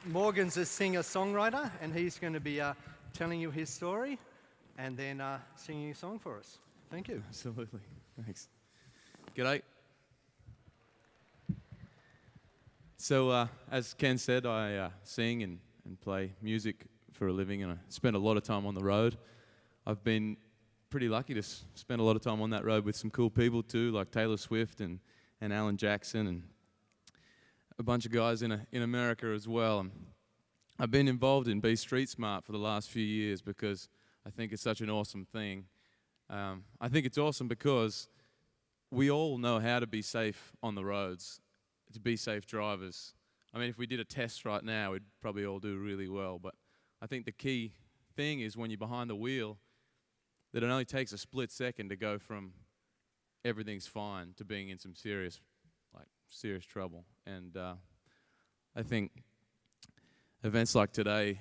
Morgan's a singer-songwriter, and he's going to be telling you his story and then singing a song for us. Thank you. Absolutely. Thanks. G'day. So, as Ken said, I sing and play music for a living, and I spend a lot of time on the road. I've been pretty lucky to spend a lot of time on that road with some cool people too, like Taylor Swift and Alan Jackson and a bunch of guys in America as well. And I've been involved in Be Street Smart for the last few years because I think it's such an awesome thing. I think it's awesome because we all know how to be safe on the roads, to be safe drivers. I mean, if we did a test right now, we'd probably all do really well. But I think the key thing is when you're behind the wheel, that it only takes a split second to go from everything's fine to being in some serious trouble. And I think events like today,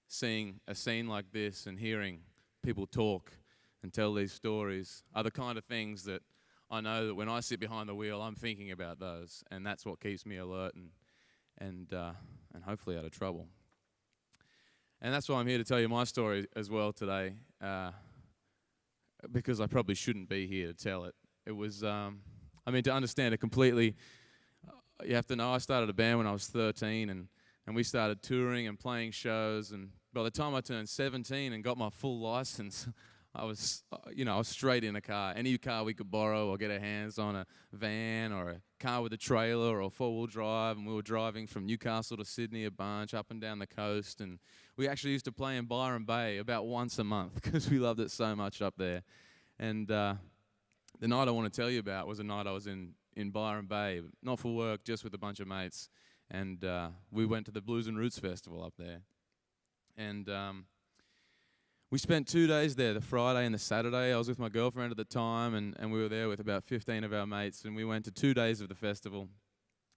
seeing a scene like this and hearing people talk and tell these stories are the kind of things that I know that when I sit behind the wheel, I'm thinking about those, and that's what keeps me alert and hopefully out of trouble. And that's why I'm here to tell you my story as well today, because I probably shouldn't be here to tell it. It was, to understand it completely, you have to know I started a band when I was 13, and we started touring and playing shows, and by the time I turned 17 and got my full license, I was straight in a car. Any car we could borrow or get our hands on, a van or a car with a trailer or four-wheel drive, and we were driving from Newcastle to Sydney a bunch, up and down the coast, and we actually used to play in Byron Bay about once a month because we loved it so much up there. And the night I want to tell you about was a night I was in Byron Bay, not for work, just with a bunch of mates, and we went to the Blues and Roots Festival up there. And we spent 2 days there, the Friday and the Saturday. I was with my girlfriend at the time, and we were there with about 15 of our mates, and we went to 2 days of the festival.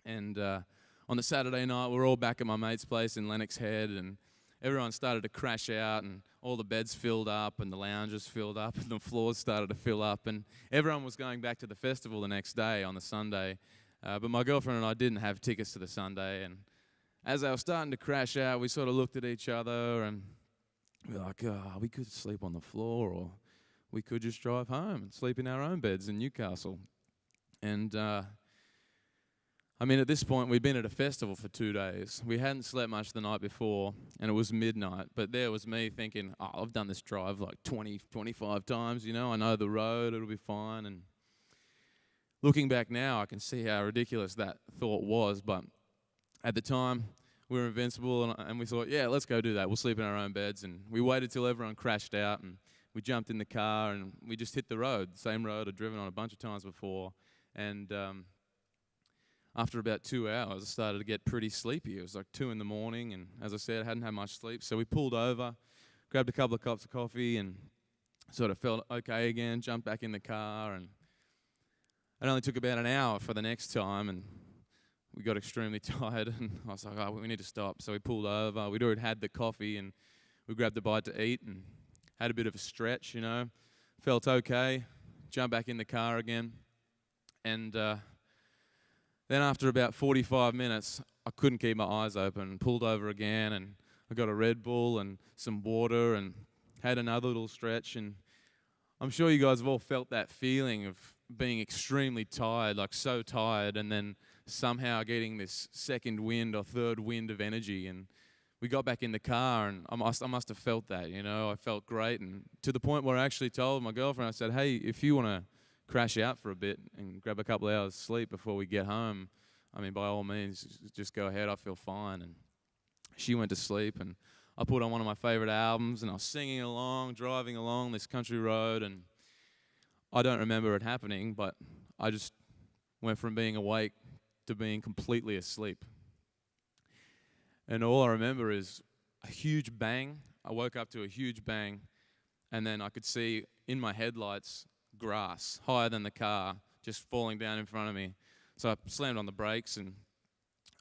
And on the Saturday night, we were all back at my mate's place in Lennox Head, and everyone started to crash out, and all the beds filled up, and the lounges filled up, and the floors started to fill up, and everyone was going back to the festival the next day on the Sunday. But my girlfriend and I didn't have tickets to the Sunday, and as I was starting to crash out, we sort of looked at each other, and we were like, we could sleep on the floor, or we could just drive home and sleep in our own beds in Newcastle. And at this point, we'd been at a festival for 2 days. We hadn't slept much the night before, and it was midnight. But there was me thinking, I've done this drive like 20, 25 times, I know the road, it'll be fine. And looking back now, I can see how ridiculous that thought was. But at the time, we were invincible, and we thought, yeah, let's go do that. We'll sleep in our own beds. And we waited till everyone crashed out, and we jumped in the car, and we just hit the road, the same road I'd driven on a bunch of times before. And after about 2 hours, I started to get pretty sleepy. It was like 2 in the morning, and as I said, I hadn't had much sleep. So we pulled over, grabbed a couple of cups of coffee, and sort of felt okay again, jumped back in the car, and it only took about an hour for the next time, and we got extremely tired, and I was like, we need to stop. So we pulled over. We'd already had the coffee, and we grabbed a bite to eat and had a bit of a stretch, Felt okay, jumped back in the car again, and then after about 45 minutes, I couldn't keep my eyes open, pulled over again, and I got a Red Bull and some water and had another little stretch. And I'm sure you guys have all felt that feeling of being extremely tired, like so tired, and then somehow getting this second wind or third wind of energy. And we got back in the car, and I must have felt that, I felt great. And to the point where I actually told my girlfriend, I said, hey, if you want to crash out for a bit and grab a couple of hours sleep before we get home, by all means, just go ahead, I feel fine. And she went to sleep, and I put on one of my favorite albums, and I was singing along, driving along this country road, and I don't remember it happening, but I just went from being awake to being completely asleep. And all I remember is a huge bang. I woke up to a huge bang, and then I could see in my headlights grass higher than the car just falling down in front of me. So I slammed on the brakes, and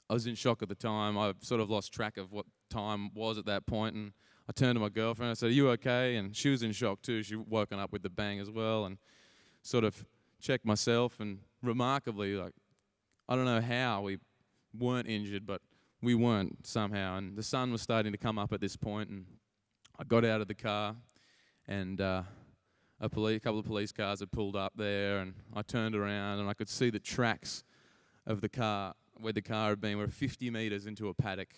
I was in shock at the time. I sort of lost track of what time was at that point, and I turned to my girlfriend. I said, are you okay? And she was in shock too. She'd woken up with the bang as well, and sort of checked myself, and remarkably, I don't know how we weren't injured, but we weren't somehow. And the sun was starting to come up at this point, and I got out of the car, and a couple of police cars had pulled up there, and I turned around, and I could see the tracks of the car, where the car had been. We're 50 metres into a paddock,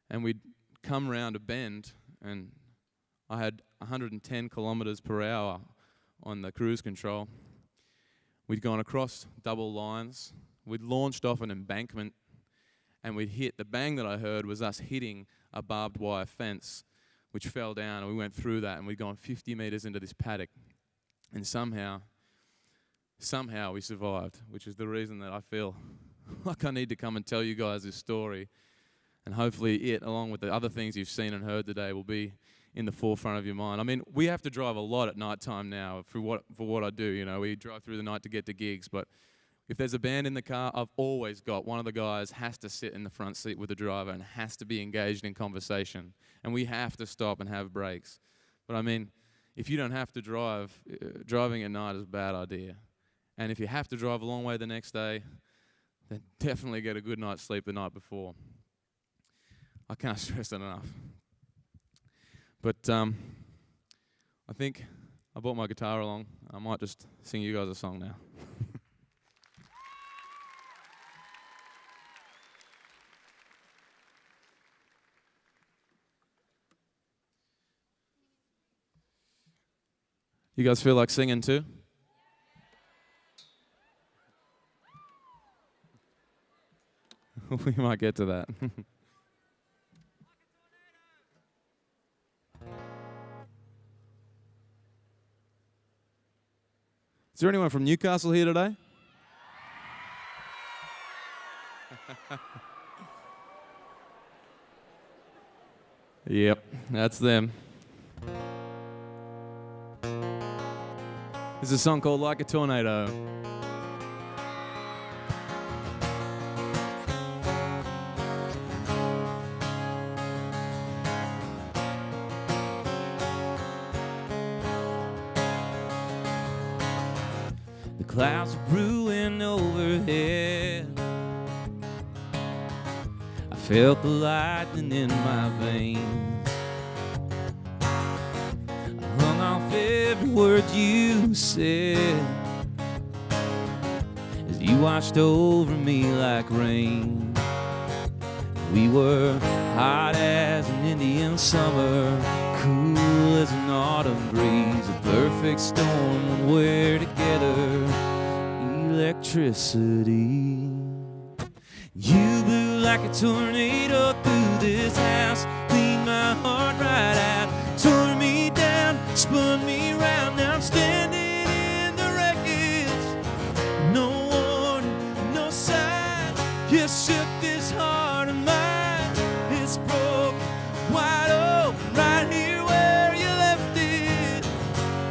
and we'd come round a bend, and I had 110 kilometres per hour on the cruise control. We'd gone across double lines. We'd launched off an embankment, and we'd hit. The bang that I heard was us hitting a barbed wire fence, which fell down, and we went through that, and we'd gone 50 metres into this paddock. And somehow we survived, which is the reason that I feel like I need to come and tell you guys this story. And hopefully it, along with the other things you've seen and heard today, will be in the forefront of your mind. I mean, we have to drive a lot at night time now for what I do. You know, we drive through the night to get to gigs, but if there's a band in the car, I've always got one of the guys has to sit in the front seat with the driver and has to be engaged in conversation. And we have to stop and have breaks. But I mean, if you don't have to drive, driving at night is a bad idea. And if you have to drive a long way the next day, then definitely get a good night's sleep the night before. I can't stress it enough. But I think I brought my guitar along. I might just sing you guys a song now. You guys feel like singing too? We might get to that. Is there anyone from Newcastle here today? Yep, that's them. This is a song called Like a Tornado. The clouds are brewing overhead. I felt the lightning in my veins. Every word you said as you washed over me like rain. We were hot as an Indian summer, cool as an autumn breeze, a perfect storm when we're together. Electricity. You blew like a tornado through this house, cleaned my heart right out, tore me down, spun me round. Now I'm standing in the wreckage. No warning, no sign. You shook this heart of mine. It's broke, wide open, right here where you left it.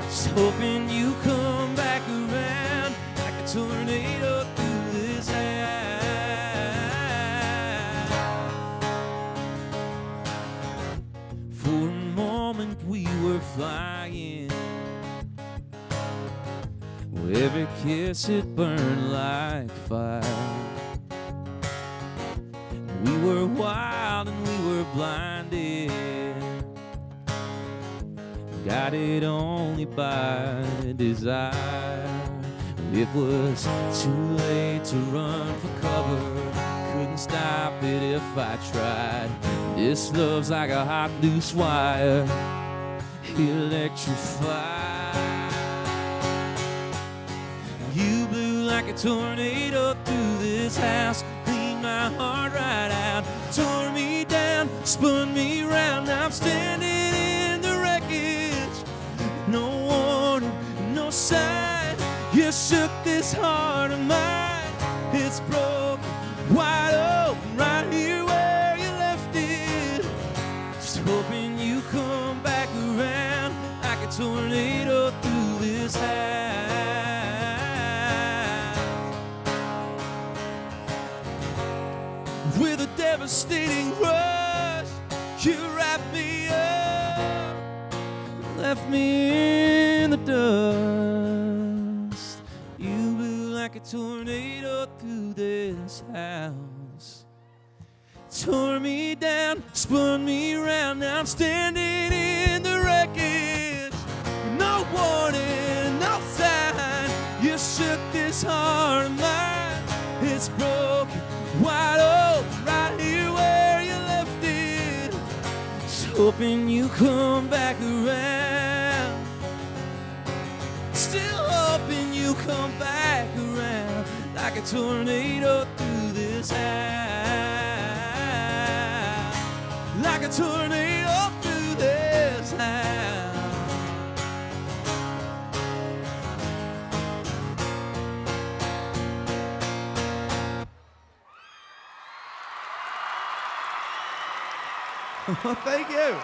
Just hoping you come back around like a tornado through this house. For a moment we were flying. Every kiss it burned like fire. We were wild and we were blinded, guided only by desire. It was too late to run for cover, couldn't stop it if I tried. This love's like a hot loose wire, electrified. You blew like a tornado through this house, cleaned my heart right out, tore me down, spun me round. Now I'm standing in the wreckage. No warning, no sign. You shook this heart of mine. It's broken, wide open, right here where you left it. Just hoping you come back around like a tornado through this house. With a devastating rush, you wrapped me up, left me in the dust. You blew like a tornado through this house. tore me down, spun me around. Now I'm standing in the wreckage. No warning, no sign. You shook this heart of mine. It's broken, wide open, right here where you left it. Just hoping you come back around. Still hoping you come back around like a tornado through this house. Like a tornado through this house. Thank you.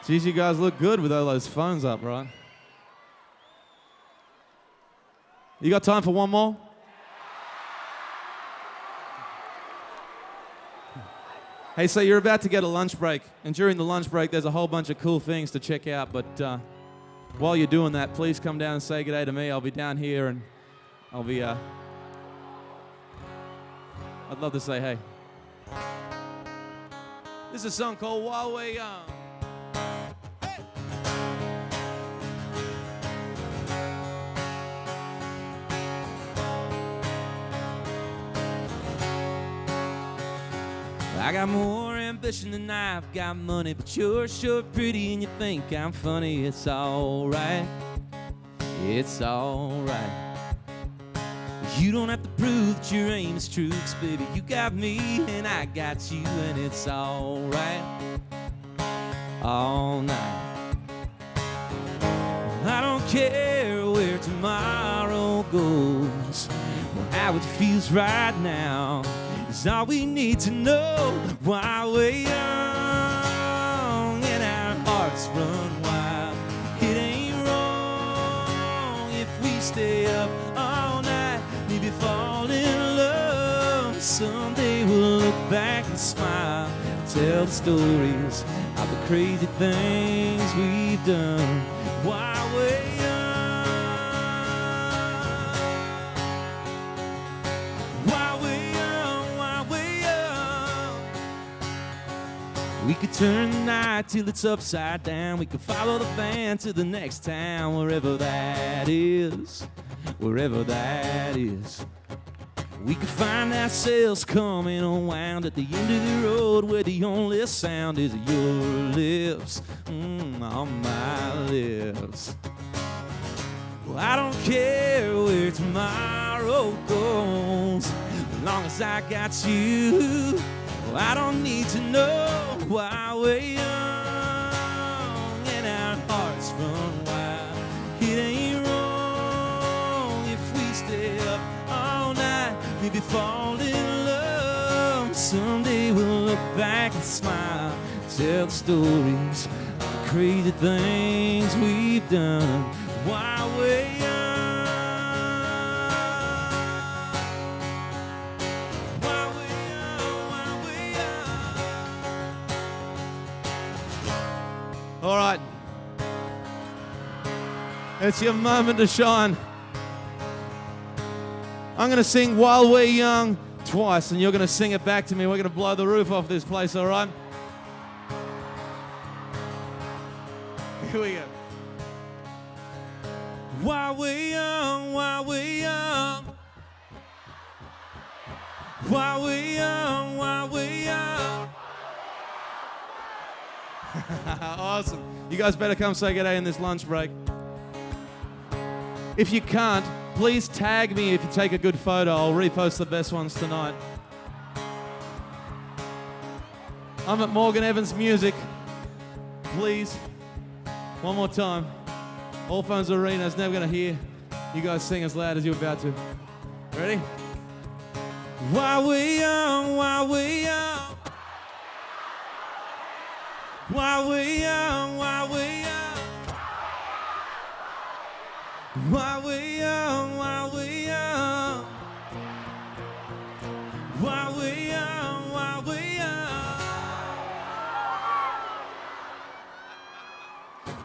Geez, you guys look good with all those phones up, right? You got time for one more? Hey, so you're about to get a lunch break, and during the lunch break, there's a whole bunch of cool things to check out, but while you're doing that, please come down and say good day to me. I'll be down here, and I'll be, I'd love to say hey. This is a song called While We're Young. I got more ambition than I've got money, but you're sure pretty and you think I'm funny. It's alright, it's alright. You don't have to prove that your aim is true, 'cause baby, you got me and I got you, and it's alright, all night. I don't care where tomorrow goes, or how it feels right now. It's all we need to know while we're young and our hearts run wild. It ain't wrong if we stay up all night, maybe fall in love. Someday we'll look back and smile, tell the stories of the crazy things we've done while we're young. We could turn the night till it's upside down. We could follow the van to the next town, wherever that is, wherever that is. We could find ourselves coming unwound at the end of the road, where the only sound is your lips, on my lips. Well, I don't care where tomorrow goes, as long as I got you. Well, I don't need to know while we're young and our hearts run wild. It ain't wrong if we stay up all night, maybe fall in love. Someday we'll look back and smile, tell the stories of the crazy things we've done while we're young. All right, it's your moment to shine. I'm going to sing While We're Young twice, and you're going to sing it back to me. We're going to blow the roof off this place, all right? Here we go. While we're young, while we're young, while we're young, while we're young. Awesome. You guys better come say good day in this lunch break. If you can't, please tag me if you take a good photo. I'll repost the best ones tonight. I'm at Morgan Evans Music. Please, one more time. All Phones Arena is never going to hear you guys sing as loud as you're about to. Ready? While we're young, while we're young. While we're young, while we're young. While we're young, while we're young. While we're young, while we're young.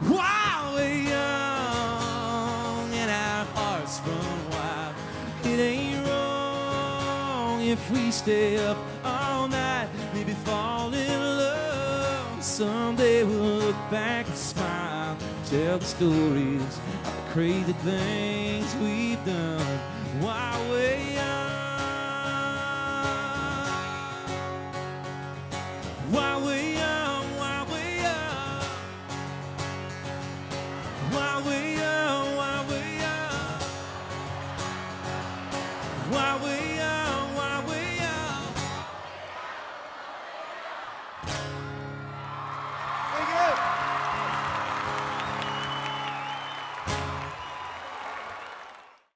While we're young and our hearts run wild. It ain't wrong if we stay up all night, maybe fall in love. Someday we'll look back and smile, tell the stories of the crazy things we've done while we're young.